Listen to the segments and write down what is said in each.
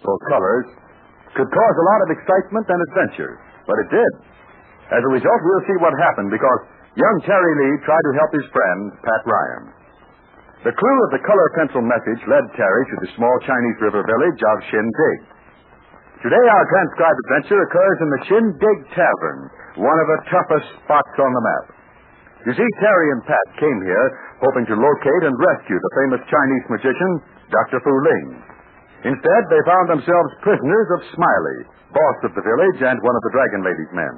those colors, could cause a lot of excitement and adventure. But it did. As a result, we'll see what happened because young Terry Lee tried to help his friend, Pat Ryan. The clue of the color pencil message led Terry to the small Chinese River village of Shindig. Today, our transcribed adventure occurs in the Shindig Tavern, one of the toughest spots on the map. You see, Terry and Pat came here hoping to locate and rescue the famous Chinese magician, Dr. Fu Ling. Instead, they found themselves prisoners of Smiley, boss of the village and one of the Dragon Lady's men.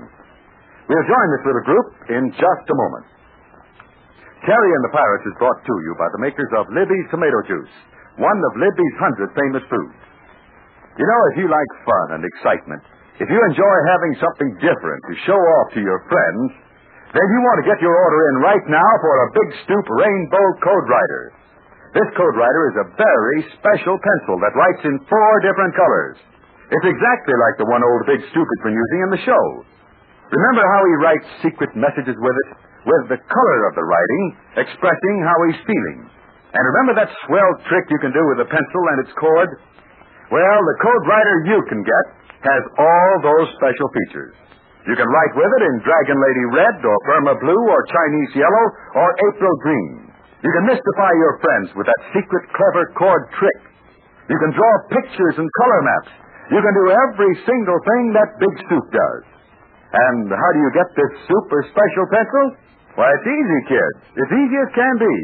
We'll join this little group in just a moment. Terry and the Pirates is brought to you by the makers of Libby's Tomato Juice, one of Libby's 100 famous foods. You know, if you like fun and excitement, if you enjoy having something different to show off to your friends, then you want to get your order in right now for a Big Stoop Rainbow Code Writer. This Code Writer is a very special pencil that writes in 4 different colors. It's exactly like the one old Big Stoop has been using in the show. Remember how he writes secret messages with it? With the color of the writing expressing how he's feeling. And remember that swell trick you can do with a pencil and its cord? Well, the Code Writer you can get has all those special features. You can write with it in Dragon Lady Red or Burma Blue or Chinese Yellow or April Green. You can mystify your friends with that secret clever cord trick. You can draw pictures and color maps. You can do every single thing that Big Stoop does. And how do you get this super special pencil? Why, it's easy, kids. As easy as can be.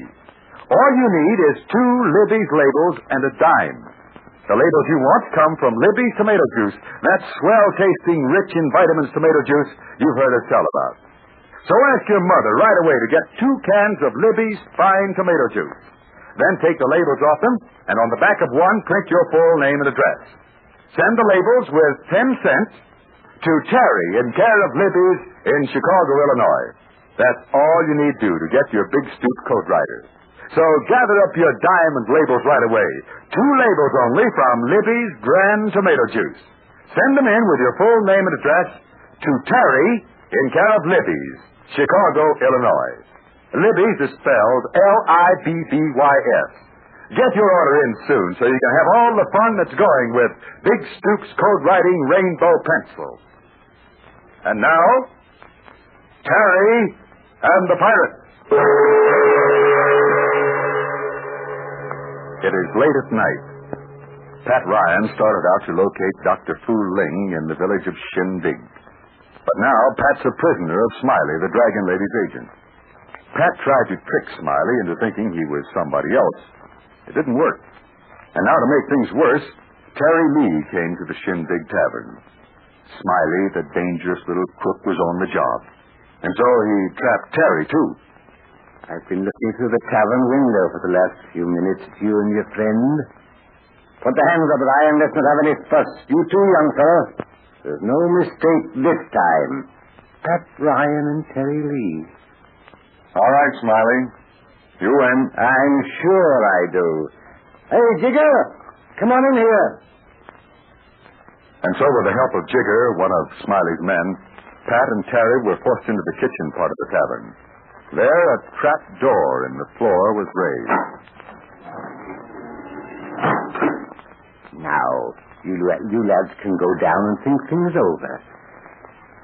All you need is 2 Libby's labels and a dime. The labels you want come from Libby's Tomato Juice, that swell-tasting, rich in vitamins tomato juice you've heard us tell about. So ask your mother right away to get 2 cans of Libby's fine tomato juice. Then take the labels off them, and on the back of one, print your full name and address. Send the labels with 10 cents to Terry in care of Libby's in Chicago, Illinois. That's all you need to get your Big Stoop Code Writer. So gather up your diamond labels right away. 2 labels only from Libby's Grand Tomato Juice. Send them in with your full name and address to Terry in care of Libby's, Chicago, Illinois. Libby's is spelled Libbys. Get your order in soon so you can have all the fun that's going with Big Stoop's Code Writing Rainbow Pencil. And now, Terry and the Pirates. It is late at night. Pat Ryan started out to locate Dr. Fu Ling in the village of Shindig. But now Pat's a prisoner of Smiley, the Dragon Lady's agent. Pat tried to trick Smiley into thinking he was somebody else. It didn't work. And now to make things worse, Terry Lee came to the Shindig Tavern. Smiley, the dangerous little crook, was on the job. And so he trapped Terry, too. I've been looking through the tavern window for the last few minutes at you and your friend. Put the hands up, Ryan. Let's not have any fuss. You too, young fellow. There's no mistake this time. Pat Ryan and Terry Lee. All right, Smiley. You win. I'm sure I do. Hey, Jigger, come on in here. And so with the help of Jigger, one of Smiley's men, Pat and Terry were forced into the kitchen part of the tavern. There, a trap door in the floor was raised. Now, you lads can go down and think things over.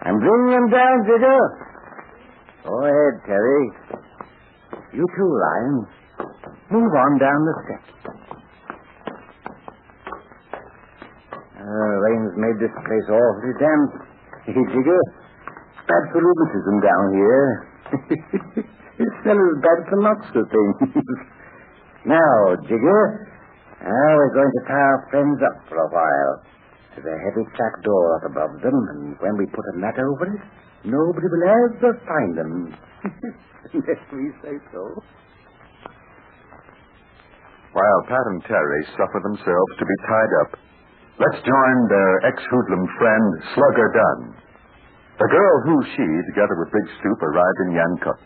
I'm bringing them down, Jigger. Go ahead, Terry. You too, Ryan. Move on down the steps. Rain's made this place awfully damp. Hey, Jigger, bad for rheumatism down here. This fellow's bad for lots of things. Now, Jigger, we're going to tie our friends up for a while. There's a heavy trap door up above them, and when we put a mat over it, nobody will ever find them. Unless we say so. While Pat and Terry suffer themselves to be tied up, let's join their ex-hoodlum friend, Slugger Dunn. The girl who she, together with Big Stoop, arrived in Yankup.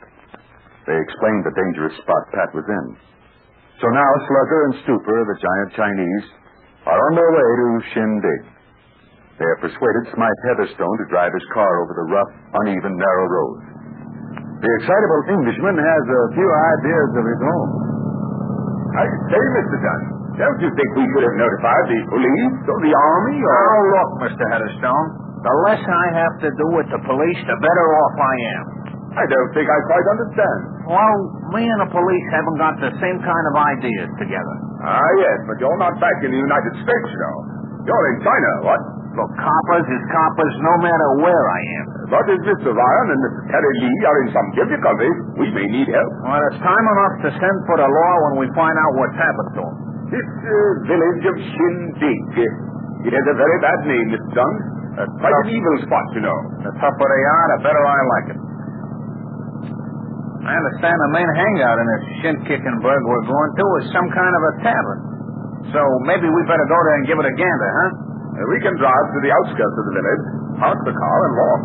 They explained the dangerous spot Pat was in. So now Slugger and Stooper, the giant Chinese, are on their way to Shindig. They have persuaded Smythe Heatherstone to drive his car over the rough, uneven, narrow road. The excitable Englishman has a few ideas of his own. I say, Mr. Dunn, Don't you think we should have notified the police or the army or... Now, look, Mr. Heatherstone. The less I have to do with the police, the better off I am. I don't think I quite understand. Well, me and the police haven't got the same kind of ideas together. Ah, yes, but you're not back in the United States, you know. You're in China, what? Look, coppers is coppers no matter where I am. But if Mr. Ryan and Mr. Terry Lee are in some difficulty, we may need help. Well, it's time enough to send for the law when we find out what's happened to them. This village of Shindig, it has a very bad name, Mr. Dunn. Quite an evil spot, you know. The tougher they are, the better I like it. I understand the main hangout in this Shin-Kickenburg we're going to is some kind of a tavern. So maybe we better go there and give it a gander, huh? We can drive to the outskirts of the village, park the car, and walk.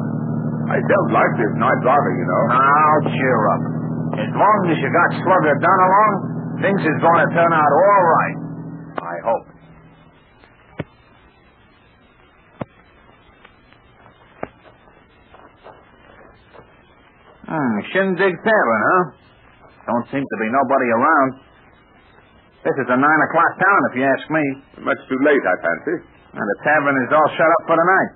I don't like this night driving, you know. Now, cheer up. As long as you got Slugger done along, things is going to turn out all right. I hope. Shindig Tavern, huh? Don't seem to be nobody around. This is a 9 o'clock town, if you ask me. Much too late, I fancy. And the tavern is all shut up for the night.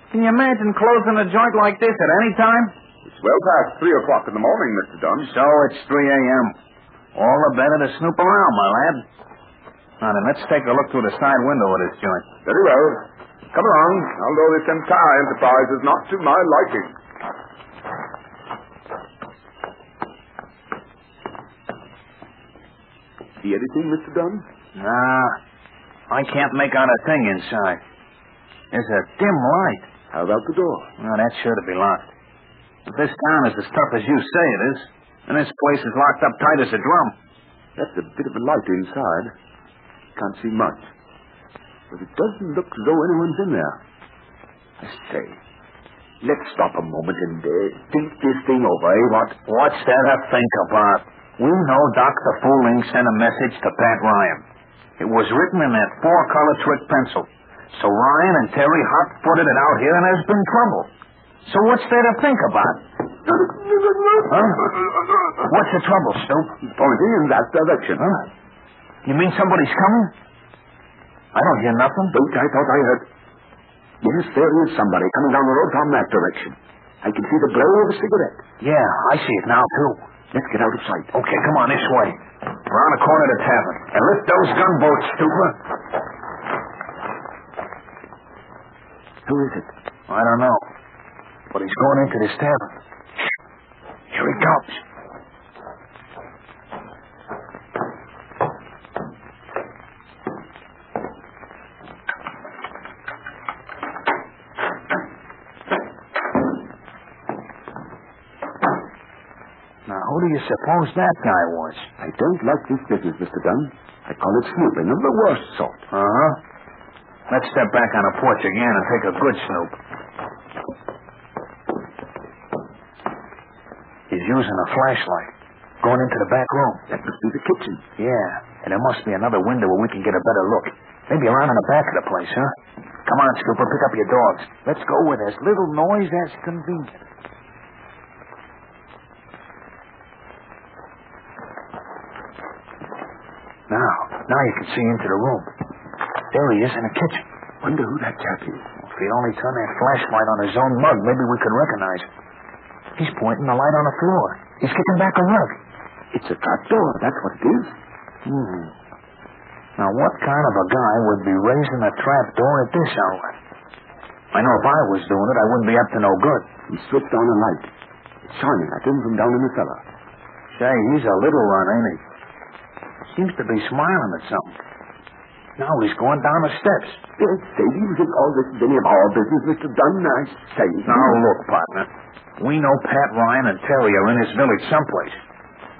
Can you imagine closing a joint like this at any time? It's well past 3 o'clock in the morning, Mr. Dunn. So it's 3 a.m. All the better to snoop around, my lad. Now then, let's take a look through the side window of this joint. Very well. Come along, although this entire enterprise is not to my liking. See anything, Mr. Dunn? Nah, I can't make out a thing inside. There's a dim light. How about the door? Well, that's sure to be locked. If this town is as tough as you say it is, and this place is locked up tight as a drum. That's a bit of a light inside. Can't see much. But it doesn't look as though anyone's in there. I say, let's stop a moment and think this thing over, eh? What's there to think about? We know Dr. Fooling sent a message to Pat Ryan. It was written in that 4-color trick pencil. So Ryan and Terry hot-footed it out here, and there's been trouble. So what's there to think about? Huh? What's the trouble, Snoop? Pointing in that direction. Huh? You mean somebody's coming? I don't hear nothing. Don't I thought I heard... Yes, there is somebody coming down the road from that direction. I can see the glow of a cigarette. Yeah, I see it now, too. Let's get out of sight. Okay, come on, this way. Around the corner of the tavern. And lift those gunboats, Stupor. Who is it? I don't know. But he's going into this tavern. Here he comes. Now, who do you suppose that guy was? I don't like this business, Mr. Dunn. I call it snooping of the worst sort. Uh-huh. Let's step back on the porch again and take a good snoop. He's using a flashlight. Going into the back room. That must be the kitchen. Yeah, and there must be another window where we can get a better look. Maybe around in the back of the place, huh? Come on, Scooper, pick up your dogs. Let's go with as little noise as convenient. Now you can see into the room. There he is in the kitchen. Wonder who that chap is. If he'd only turn that flashlight on his own mug, maybe we could recognize him. He's pointing the light on the floor. He's kicking back a rug. It's a trap door. That's what it is. Now, what kind of a guy would be raising a trap door at this hour? I know if I was doing it, I wouldn't be up to no good. He switched on a light. It's shining at him from down in the cellar. Say, he's a little one, ain't he? Seems to be smiling at something. Now he's going down the steps. Say, do you think all this is any of our business, Mr. Dunn? I say. Now, look, partner. We know Pat Ryan and Terry are in this village someplace.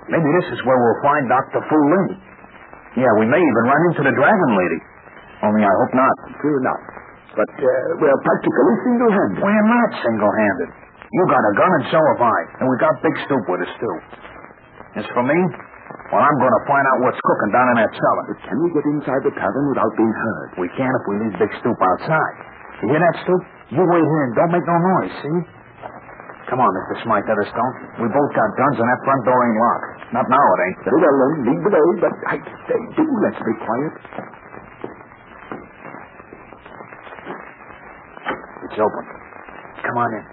Maybe this is where we'll find Dr. Fu Ling. Yeah, we may even run into the Dragon Lady. Only I hope not. True enough. But we're practically single-handed. We're not single-handed. You got a gun and so have I. And we got Big Stoop with us, too. As for me, well, I'm going to find out what's cooking down in that cellar. But can we get inside the tavern without being heard? We can if we leave Big Stoop outside. You hear that, Stoop? You wait here and don't make no noise, see? Come on, Mr. Smythe Featherstone. We both got guns and that front door ain't locked. Not now, it ain't. Very well, then. Lead the way, but I say, do let's be quiet. It's open. Come on in.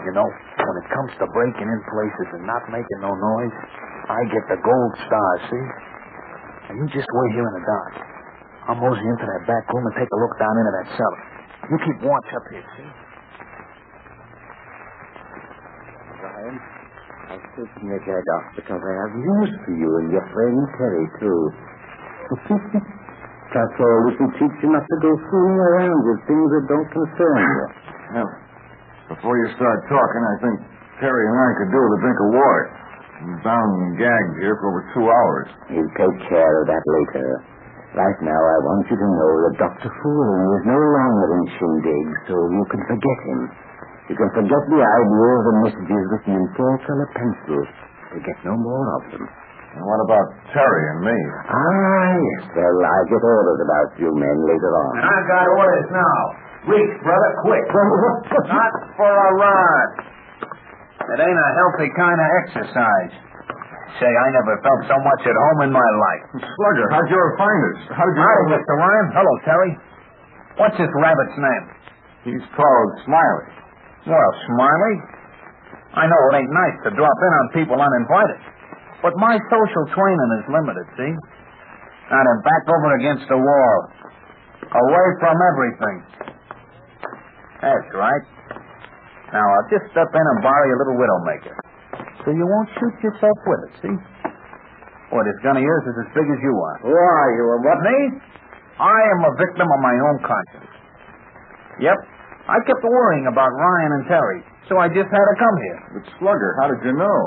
You know, when it comes to breaking in places and not making no noise, I get the gold star, see? And you just wait here in the dark. I'll mosey into that back room and take a look down into that cellar. You keep watch up here, see? Ryan, I've taken your head off because I have news for you and your friend Terry, too. That's all we can teach you not to go fooling around with things that don't concern you. Well, before you start talking, I think Terry and I could do with a drink of water. I'm bound and gagged here for over 2 hours. He'll take care of that later. Right now, I want you to know that Dr. Fooling is no longer in Shindig, so you can forget him. You can forget the idea of the messages written in four-color pencils. Forget no more of them. And what about Terry and me? Ah, yes. Well, I'll get orders about you men later on. And I've got orders now. Reach, brother, quick. Not for a run. It ain't a healthy kind of exercise. Say, I never felt so much at home in my life. Slugger, how'd you find us? How did you Howdy, know? Mr. Ryan. Hello, Terry. What's this rabbit's name? He's called Smiley. Well, Smiley. I know it ain't nice to drop in on people uninvited, but my social training is limited, see? Now then, back over against the wall. Away from everything. That's right. Now, I'll just step in and borrow your little widowmaker. So you won't shoot yourself with it, see? Boy, this gun of yours is as big as you are. Who are you, and what? Me? I am a victim of my own conscience. Yep. I kept worrying about Ryan and Terry, so I just had to come here. But Slugger, how did you know?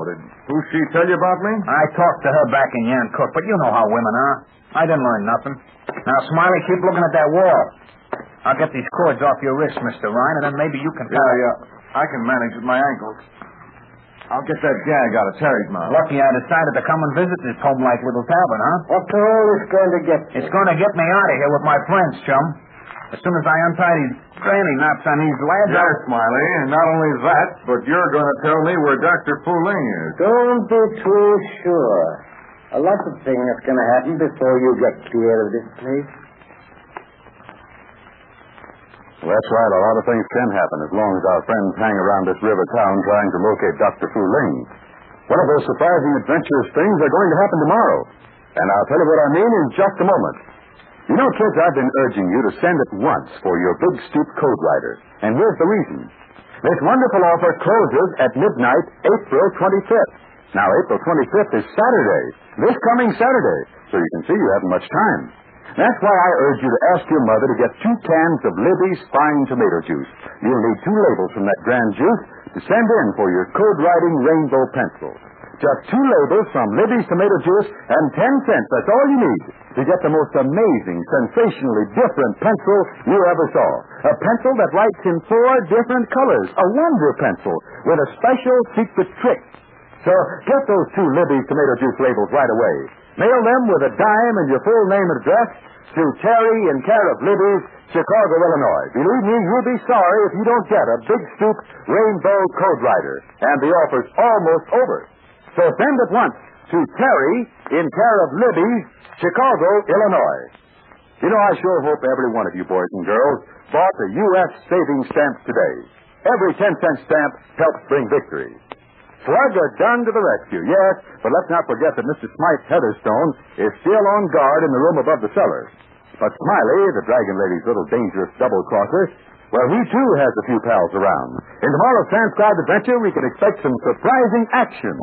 Who she tell you about me? I talked to her back in Yancook, but you know how women are. I didn't learn nothing. Now, Smiley, keep looking at that wall. I'll get these cords off your wrist, Mr. Ryan, and then maybe you can... Yeah. I can manage with my ankles. I'll get that gag out of Terry's mouth. Lucky I decided to come and visit this home-like little tavern, huh? What's all this going to get you? It's going to get me out of here with my friends, chum. As soon as I untie these granny knots on these lads... Yes, Smiley, and not only that, but you're going to tell me where Dr. Fooling is. Don't be too sure. A lot of things are going to happen before you get clear of this place. Well, that's right. A lot of things can happen as long as our friends hang around this river town trying to locate Dr. Fooling. One of those surprising, adventurous things are going to happen tomorrow. And I'll tell you what I mean in just a moment. You know, kids, I've been urging you to send at once for your big stoop code writer. And here's the reason. This wonderful offer closes at midnight, April 25th. Now, April 25th is Saturday, this coming Saturday. So you can see you haven't much time. That's why I urge you to ask your mother to get 2 cans of Libby's fine tomato juice. You'll need 2 labels from that grand juice to send in for your code-writing rainbow pencil. Just 2 labels from Libby's tomato juice and 10 cents. That's all you need to get the most amazing, sensationally different pencil you ever saw. A pencil that writes in 4 different colors. A wonder pencil with a special secret trick. So get those 2 Libby's tomato juice labels right away. Mail them with a dime and your full name and address to Terry in care of Libby's, Chicago, Illinois. Believe me, you'll be sorry if you don't get a big stoop rainbow code writer. And the offer's almost over. So send at once to Terry in care of Libby's, Chicago, Illinois. You know, I sure hope every one of you boys and girls bought the U.S. savings stamps today. Every 10-cent stamp helps bring victory. Slugger done to the rescue, yes, but let's not forget that Mr. Smythe Heatherstone is still on guard in the room above the cellar. But Smiley, the Dragon Lady's little dangerous double-crosser, well, he too has a few pals around. In tomorrow's transcribed adventure, we can expect some surprising action.